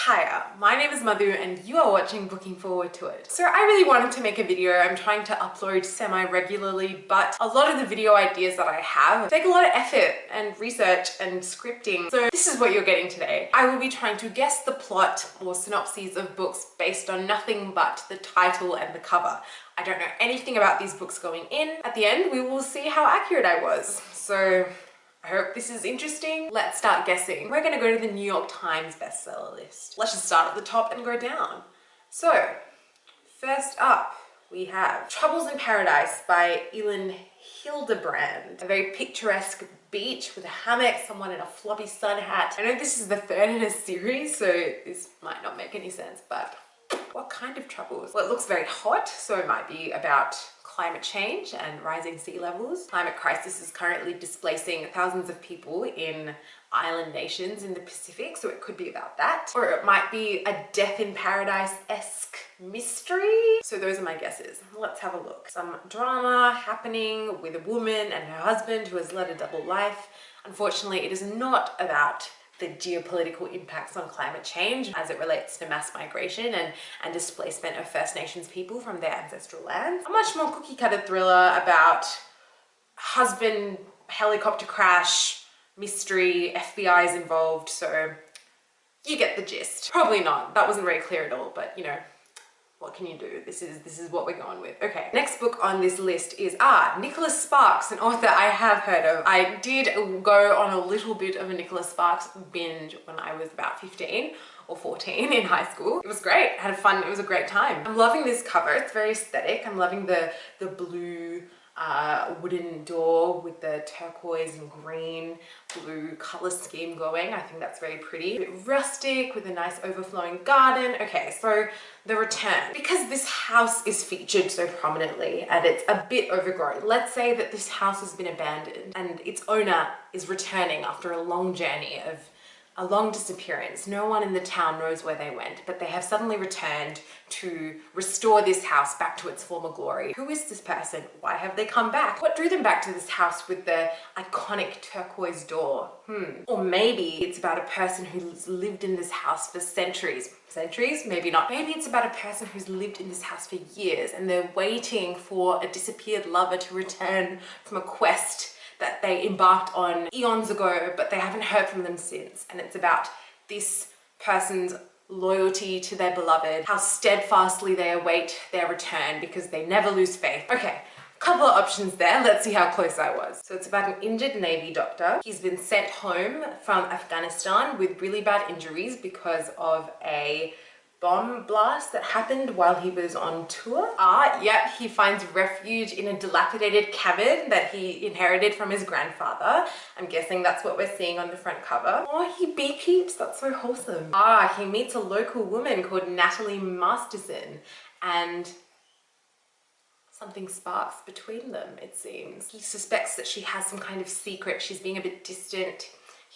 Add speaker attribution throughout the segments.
Speaker 1: Hiya, my name is Madu and you are watching Looking Forward to It. So I really wanted to make a video. I'm trying to upload semi-regularly, but a lot of the video ideas that I have take a lot of effort and research and scripting. So this is what you're getting today. I will be trying to guess the plot or synopses of books based on nothing but the title and the cover. I don't know anything about these books going in. At the end, we will see how accurate I was. So I hope this is interesting. Let's start guessing. We're gonna go to the New York Times bestseller list. Let's just start at the top and go down. So, first up, we have Troubles in Paradise by Elin Hildebrand. A very picturesque beach with a hammock, someone in a floppy sun hat. I know this is the third in a series, so this might not make any sense, but what kind of troubles? Well, it looks very hot, so it might be about climate change and rising sea levels. Climate crisis is currently displacing thousands of people in island nations in the Pacific, so it could be about that. Or it might be a death in paradise-esque mystery. So those are my guesses. Let's have a look. Some drama happening with a woman and her husband who has led a double life. Unfortunately, it is not about the geopolitical impacts on climate change as it relates to mass migration and displacement of First Nations people from their ancestral lands. A much more cookie-cutter thriller about husband, helicopter crash, mystery, FBI is involved, so you get the gist. Probably not. That wasn't very clear at all, but you know, what can you do? This is what we're going with. Okay, next book on this list is Nicholas Sparks, an author I have heard of. I did go on a little bit of a Nicholas Sparks binge when I was about 15 or 14 in high school. It was great. I had fun. It was a great time. I'm loving this cover. It's very aesthetic. I'm loving the blue wooden door with the turquoise and green blue color scheme going. I think that's very pretty. A bit rustic with a nice overflowing garden. Okay, so the return. Because this house is featured so prominently and it's a bit overgrown, let's say that this house has been abandoned and its owner is returning after a long journey of a long disappearance. No one in the town knows where they went, but they have suddenly returned to restore this house back to its former glory. Who is this person? Why have they come back? What drew them back to this house with the iconic turquoise door? Or maybe it's about a person who's lived in this house for centuries. Centuries? Maybe not. Maybe it's about a person who's lived in this house for years and they're waiting for a disappeared lover to return from a quest that they embarked on eons ago, but they haven't heard from them since. And it's about this person's loyalty to their beloved, how steadfastly they await their return because they never lose faith. Okay, couple of options there. Let's see how close I was. So it's about an injured Navy doctor. He's been sent home from Afghanistan with really bad injuries because of a bomb blast that happened while he was on tour. Yep, he finds refuge in a dilapidated cabin that he inherited from his grandfather. I'm guessing that's what we're seeing on the front cover. Oh, he beekeeps, that's so wholesome. He meets a local woman called Natalie Masterson and something sparks between them, it seems. He suspects that she has some kind of secret. She's being a bit distant.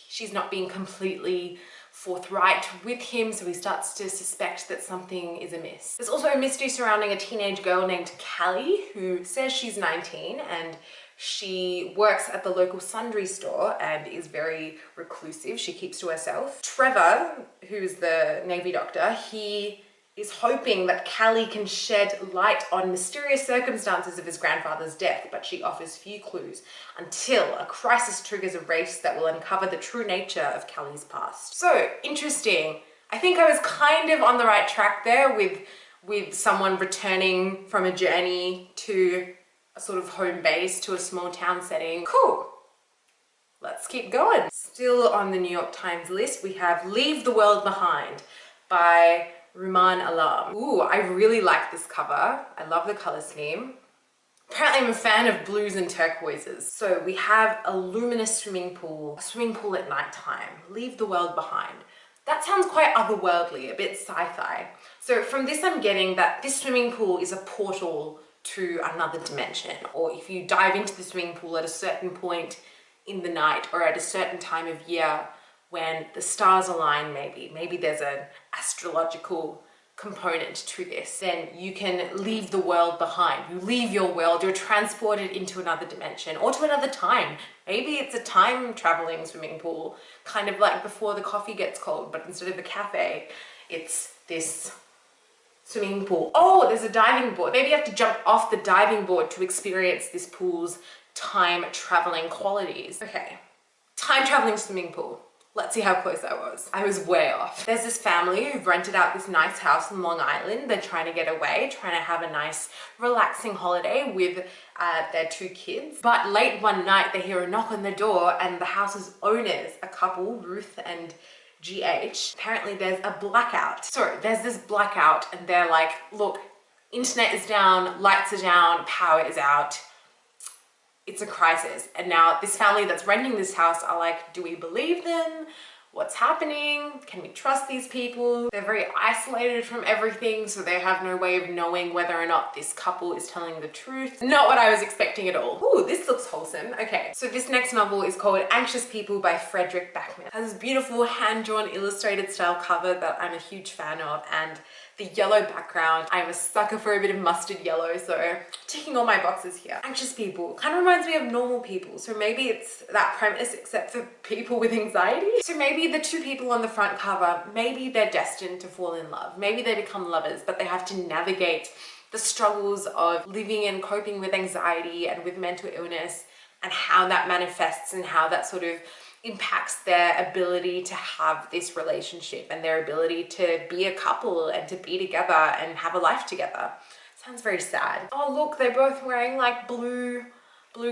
Speaker 1: She's not being completely forthright with him, so he starts to suspect that something is amiss. There's also a mystery surrounding a teenage girl named Callie who says she's 19 and she works at the local sundry store and is very reclusive. She keeps to herself. Trevor, who's the Navy doctor, he is hoping that Callie can shed light on mysterious circumstances of his grandfather's death, but she offers few clues until a crisis triggers a race that will uncover the true nature of Callie's past. So, interesting. I think I was kind of on the right track there with someone returning from a journey to a sort of home base, to a small town setting. Cool. Let's keep going. Still on the New York Times list, we have Leave the World Behind by Ruman Alam. Ooh, I really like this cover. I love the color scheme. Apparently I'm a fan of blues and turquoises. So we have a luminous swimming pool, a swimming pool at nighttime. Leave the world behind. That sounds quite otherworldly, a bit sci-fi. So from this I'm getting that this swimming pool is a portal to another dimension, or if you dive into the swimming pool at a certain point in the night or at a certain time of year when the stars align, maybe there's an astrological component to this, then you can leave the world behind. You leave your world, you're transported into another dimension or to another time. Maybe it's a time traveling swimming pool, kind of like Before the Coffee Gets Cold, but instead of a cafe, It's this swimming pool. Oh, there's a diving board. Maybe you have to jump off the diving board to experience this pool's time traveling qualities. Okay, time traveling swimming pool. Let's see how close I was. I was way off. There's this family who've rented out this nice house in Long Island. They're trying to get away, trying to have a nice relaxing holiday with their 2 kids. But late one night they hear a knock on the door, and the house's owners, a couple, Ruth and GH, apparently there's a blackout. So there's this blackout and they're like, look, internet is down, lights are down, power is out. It's a crisis. And now this family that's renting this house are like, do we believe them? What's happening? Can we trust these people? They're very isolated from everything, so they have no way of knowing whether or not this couple is telling the truth. Not what I was expecting at all. Ooh, this looks wholesome. Okay, so this next novel is called Anxious People by Frederick Backman. It has this beautiful hand-drawn illustrated style cover that I'm a huge fan of, and the yellow background. I'm a sucker for a bit of mustard yellow, so ticking all my boxes here. Anxious people kind of reminds me of normal people, so maybe it's that premise except for people with anxiety. So maybe the 2 people on the front cover, maybe they're destined to fall in love. Maybe they become lovers, but they have to navigate the struggles of living and coping with anxiety and with mental illness, and how that manifests and how that sort of impacts their ability to have this relationship and their ability to be a couple and to be together and have a life together. Sounds very sad. Oh look, they're both wearing like blue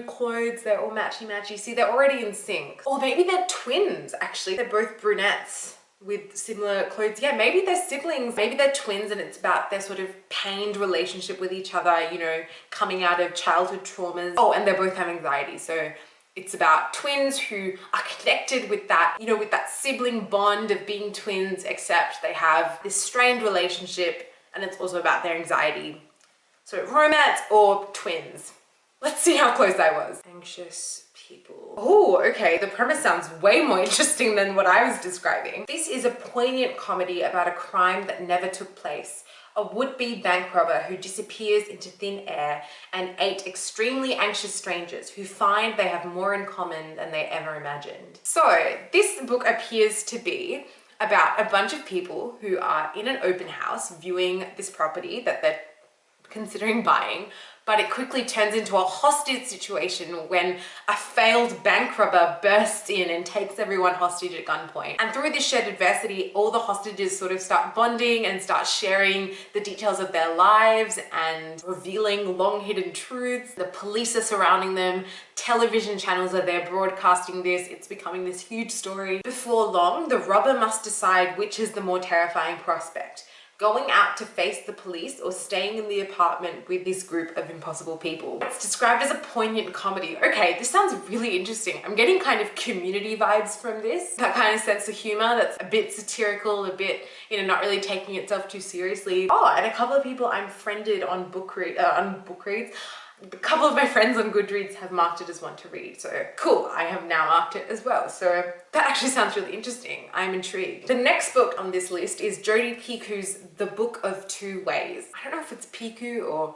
Speaker 1: clothes. They're all matchy-matchy. See, they're already in sync. Or maybe they're twins, actually. They're both brunettes with similar clothes. Yeah, maybe they're siblings. Maybe they're twins and it's about their sort of pained relationship with each other, you know, coming out of childhood traumas. Oh, and they both have anxiety, so it's about twins who are connected with that, you know, with that sibling bond of being twins, except they have this strained relationship, and it's also about their anxiety. So romance or twins. Let's see how close I was. Anxious people. Oh, okay. The premise sounds way more interesting than what I was describing. This is a poignant comedy about a crime that never took place. A would-be bank robber who disappears into thin air, and 8 extremely anxious strangers who find they have more in common than they ever imagined. So this book appears to be about a bunch of people who are in an open house viewing this property that they're considering buying, but it quickly turns into a hostage situation when a failed bank robber bursts in and takes everyone hostage at gunpoint. And through this shared adversity, all the hostages sort of start bonding and start sharing the details of their lives and revealing long hidden truths. The police are surrounding them, television channels are there broadcasting this, it's becoming this huge story. Before long, the robber must decide which is the more terrifying prospect: going out to face the police or staying in the apartment with this group of impossible people. It's described as a poignant comedy. Okay, this sounds really interesting. I'm getting kind of Community vibes from this. That kind of sense of humor that's a bit satirical, a bit, you know, not really taking itself too seriously. Oh, and a couple of people I'm friended on Bookreads. A couple of my friends on Goodreads have marked it as one to read, so cool, I have now marked it as well. So that actually sounds really interesting. I'm intrigued. The next book on this list is Jodi Picoult's The Book of Two Ways. I don't know if it's Picoult or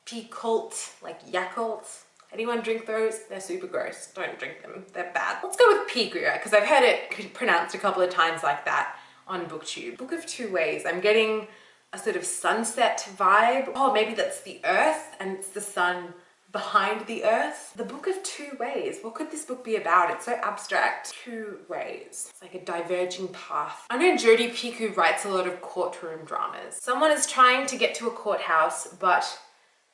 Speaker 1: Picoult, like Yakult. Anyone drink those? They're super gross. Don't drink them, they're bad. Let's go with Picoult, because I've heard it pronounced a couple of times like that on BookTube. Book of Two Ways. I'm getting a sort of sunset vibe. Oh, maybe that's the earth and it's the sun behind the earth. The Book of Two Ways. What could this book be about? It's so abstract. Two ways. It's like a diverging path. I know Jodi Picoult writes a lot of courtroom dramas. Someone is trying to get to a courthouse, but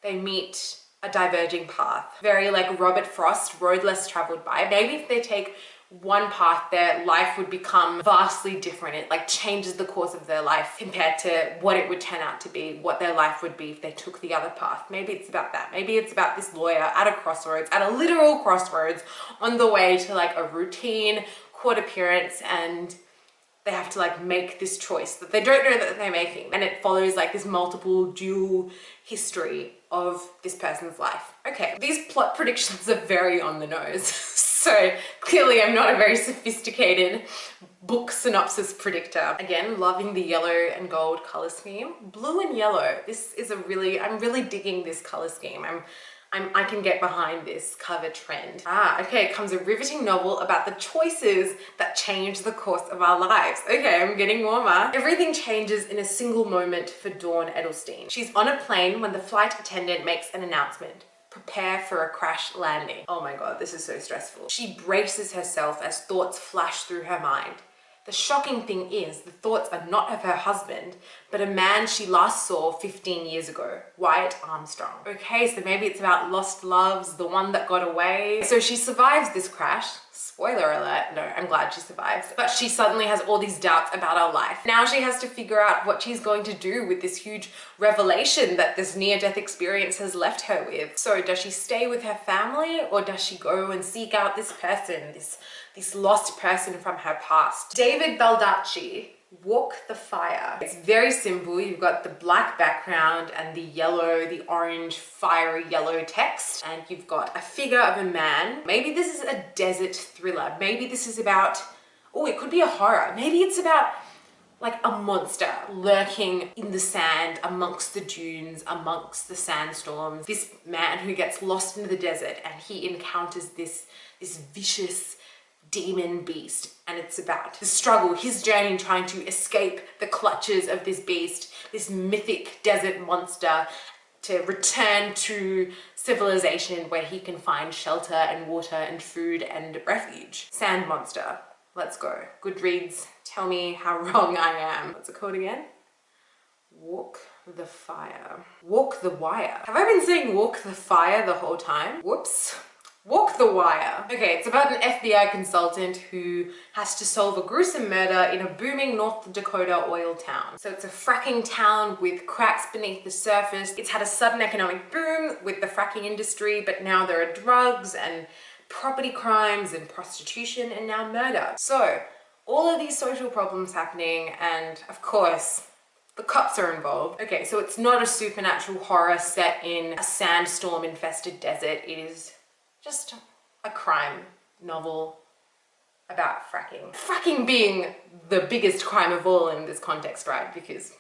Speaker 1: they meet a diverging path. Very like Robert Frost, Road Less Traveled By. Maybe if they take one path, their life would become vastly different. It like changes the course of their life compared to what it would turn out to be, what their life would be if they took the other path. Maybe it's about that. Maybe it's about this lawyer at a crossroads, at a literal crossroads, on the way to like a routine court appearance, and they have to like make this choice that they don't know that they're making. And it follows like this multiple dual history of this person's life. Okay, these plot predictions are very on the nose. So clearly I'm not a very sophisticated book synopsis predictor. Again, loving the yellow and gold color scheme. Blue and yellow. This is I'm really digging this color scheme. I'm I can get behind this cover trend. Okay, it comes a riveting novel about the choices that change the course of our lives. Okay, I'm getting warmer. Everything changes in a single moment for Dawn Edelstein. She's on a plane when the flight attendant makes an announcement. Prepare for a crash landing. Oh my God, this is so stressful. She braces herself as thoughts flash through her mind. The shocking thing is, the thoughts are not of her husband, but a man she last saw 15 years ago, Wyatt Armstrong. Okay, so maybe it's about lost loves, the one that got away. So she survives this crash. Spoiler alert, no, I'm glad she survives. But she suddenly has all these doubts about her life. Now she has to figure out what she's going to do with this huge revelation that this near-death experience has left her with. So does she stay with her family, or does she go and seek out this person, this lost person from her past? David Baldacci, Walk the Fire. It's very simple. You've got the black background and the yellow, the orange, fiery yellow text. And you've got a figure of a man. Maybe this is a desert thriller. Maybe this is about, oh, it could be a horror. Maybe it's about like a monster lurking in the sand amongst the dunes, amongst the sandstorms. This man who gets lost into the desert and he encounters this vicious demon beast, and it's about the struggle, his journey trying to escape the clutches of this beast, this mythic desert monster, to return to civilization where he can find shelter and water and food and refuge. Sand monster. Let's go. Goodreads, tell me how wrong I am. What's it called again? Walk the Fire. Walk the Wire. Have I been saying walk the fire the whole time? Whoops. Walk the Wire. Okay, it's about an FBI consultant who has to solve a gruesome murder in a booming North Dakota oil town. So it's a fracking town with cracks beneath the surface. It's had a sudden economic boom with the fracking industry, but now there are drugs and property crimes and prostitution and now murder. So all of these social problems happening, and of course, the cops are involved. Okay, so it's not a supernatural horror set in a sandstorm infested desert. It is just a crime novel about fracking. Fracking being the biggest crime of all in this context, right? Because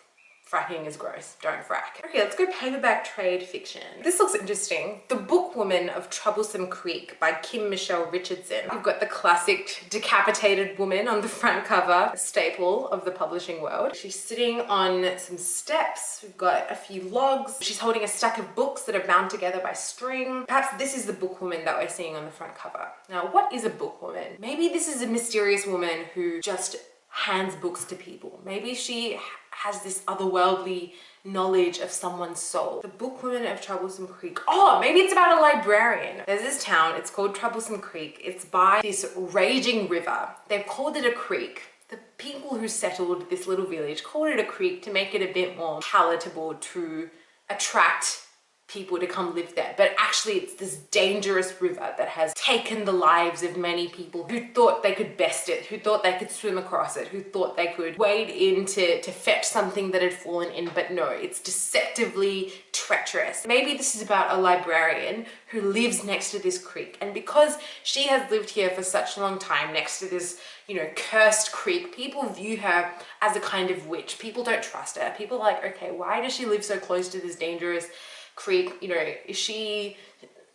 Speaker 1: fracking is gross, don't frack. Okay, let's go paperback trade fiction. This looks interesting. The Bookwoman of Troublesome Creek by Kim Michelle Richardson. We've got the classic decapitated woman on the front cover, a staple of the publishing world. She's sitting on some steps. We've got a few logs. She's holding a stack of books that are bound together by string. Perhaps this is the bookwoman that we're seeing on the front cover. Now, what is a bookwoman? Maybe this is a mysterious woman who just hands books to people. Maybe she has this otherworldly knowledge of someone's soul. The Bookwoman of Troublesome Creek. Oh, maybe it's about a librarian. There's this town, it's called Troublesome Creek. It's by this raging river. They've called it a creek. The people who settled this little village called it a creek to make it a bit more palatable to attract people to come live there, but actually it's this dangerous river that has taken the lives of many people who thought they could best it, who thought they could swim across it, who thought they could wade in to fetch something that had fallen in, but no, it's deceptively treacherous. Maybe this is about a librarian who lives next to this creek, and because she has lived here for such a long time next to this, you know, cursed creek, people view her as a kind of witch. People don't trust her. People are like, okay, why does she live so close to this dangerous creek? You know,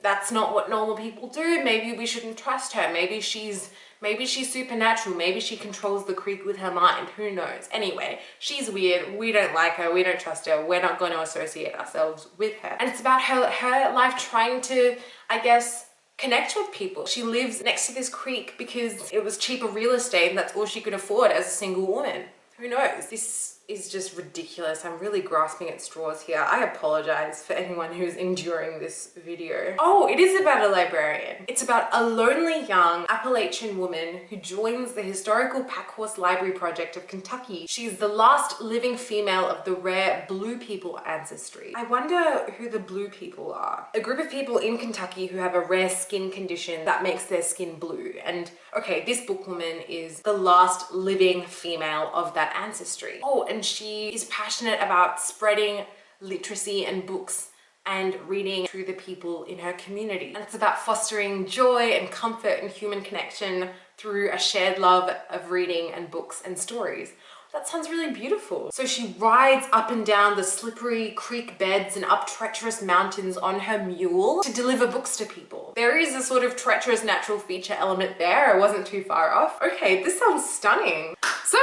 Speaker 1: that's not what normal people do. Maybe we shouldn't trust her. Maybe she's supernatural. Maybe she controls the creek with her mind. Who knows? Anyway, she's weird. We don't like her. We don't trust her. We're not going to associate ourselves with her. And it's about her life trying to, I guess, connect with people. She lives next to this creek because it was cheaper real estate and that's all she could afford as a single woman. Who knows? This is just ridiculous. I'm really grasping at straws here. I apologize for anyone who's enduring this video. Oh, it is about a librarian. It's about a lonely young Appalachian woman who joins the historical Packhorse Library Project of Kentucky. She's the last living female of the rare Blue People ancestry. I wonder who the Blue People are. A group of people in Kentucky who have a rare skin condition that makes their skin blue. And okay, this bookwoman is the last living female of that ancestry. Oh, and she is passionate about spreading literacy and books and reading to the people in her community. And it's about fostering joy and comfort and human connection through a shared love of reading and books and stories. That sounds really beautiful. So she rides up and down the slippery creek beds and up treacherous mountains on her mule to deliver books to people. There is a sort of treacherous natural feature element there. I wasn't too far off. Okay, this sounds stunning. So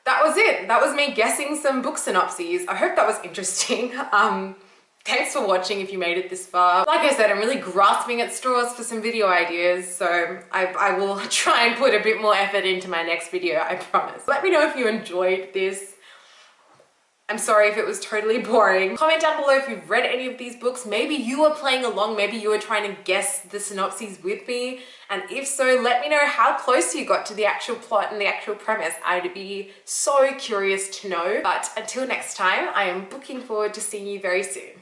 Speaker 1: that was it. That was me guessing some book synopses. I hope that was interesting. Thanks for watching if you made it this far. Like I said, I'm really grasping at straws for some video ideas, so I will try and put a bit more effort into my next video, I promise. Let me know if you enjoyed this. I'm sorry if it was totally boring. Comment down below if you've read any of these books. Maybe you were playing along, maybe you were trying to guess the synopses with me. And if so, let me know how close you got to the actual plot and the actual premise. I'd be so curious to know. But until next time, I am looking forward to seeing you very soon.